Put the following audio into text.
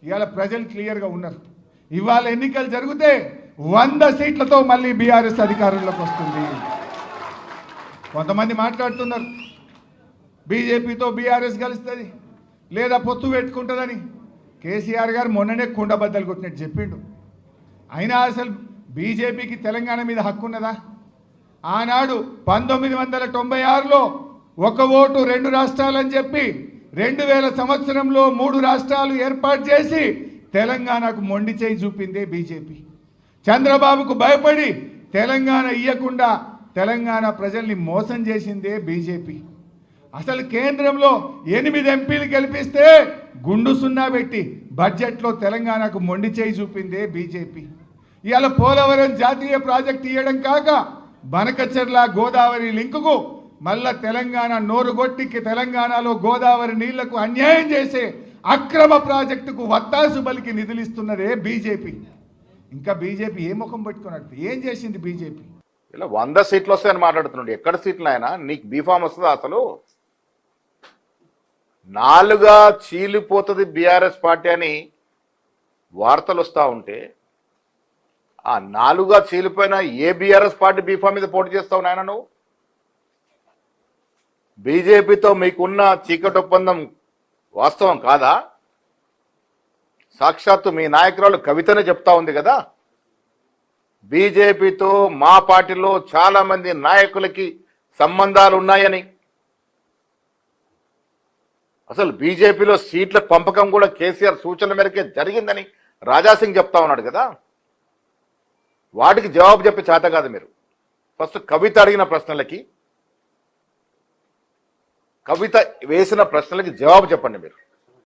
ఇవాళ ప్రజలు క్లియర్గా ఉన్నారు. ఇవాళ ఎన్నికలు జరిగితే 100 సీట్లతో మళ్ళీ బీఆర్ఎస్ అధికారంలోకి వస్తుంది. కొంతమంది మాట్లాడుతున్నారు బీజేపీతో బీఆర్ఎస్ కలుస్తుంది లేదా పొత్తు పెట్టుకుంటుందని. కేసీఆర్ గారు మొన్ననే కుండబద్దలు కొట్టినట్టు చెప్పిండు. అయినా అసలు బీజేపీకి తెలంగాణ మీద హక్కు ఉన్నదా? ఆనాడు 1996లో 1 ఓటు 2 రాష్ట్రాలని చెప్పి 2000 సంవత్సరంలో 3 రాష్ట్రాలు ఏర్పాటు చేసి తెలంగాణకు మొండి చేయి చూపిందే బీజేపీ. చంద్రబాబుకు భయపడి తెలంగాణ ఇయ్యకుండా తెలంగాణ ప్రజల్ని మోసం చేసిందే బీజేపీ. అసలు కేంద్రంలో 8 ఎంపీలు గెలిపిస్తే గుండు సున్నా పెట్టి బడ్జెట్లో తెలంగాణకు మొండి చేయి చూపిందే బీజేపీ. ఇవాళ పోలవరం జాతీయ ప్రాజెక్టు ఇవ్వడం కాక బనకచెర్ల గోదావరి లింకుకు మళ్ళా తెలంగాణ నోరుగొట్టి తెలంగాణలో గోదావరి నీళ్లకు అన్యాయం చేసే అక్రమ ప్రాజెక్టుకు వత్తాసు బలికి నిధులిస్తున్నదే బీజేపీ. ఇంకా బీజేపీ ఏ ముఖం పెట్టుకున్నట్టు ఏం చేసింది బీజేపీ? ఇలా 100 సీట్లు వస్తాయని మాట్లాడుతున్నాడు. ఎక్కడ సీట్లు అయినా నీకు బీఫామ్ వస్తుందా? అసలు 4గా చీలిపోతుంది బీఆర్ఎస్ పార్టీ అని వార్తలు వస్తూ ఉంటే ఆ 4గా చీలిపోయిన ఏ బీఆర్ఎస్ పార్టీ బీఫామ్ మీద పోటీ చేస్తావు నాయన నువ్వు? బీజేపీతో మీకున్న చీకటి ఒప్పందం వాస్తవం కాదా? సాక్షాత్తు మీ నాయకురాలు కవితనే చెప్తా ఉంది కదా, బీజేపీతో మా పార్టీలో చాలా మంది నాయకులకి సంబంధాలు ఉన్నాయని. అసలు బీజేపీలో సీట్ల పంపకం కూడా కేసీఆర్ సూచనల మేరకే జరిగిందని రాజాసింగ్ చెప్తా ఉన్నాడు కదా. వాటికి జవాబు చెప్పే చేత కాదు మీరు. ఫస్ట్ కవిత అడిగిన ప్రశ్నలకి, కవిత వేసిన ప్రశ్నలకి జవాబు చెప్పండి మీరు.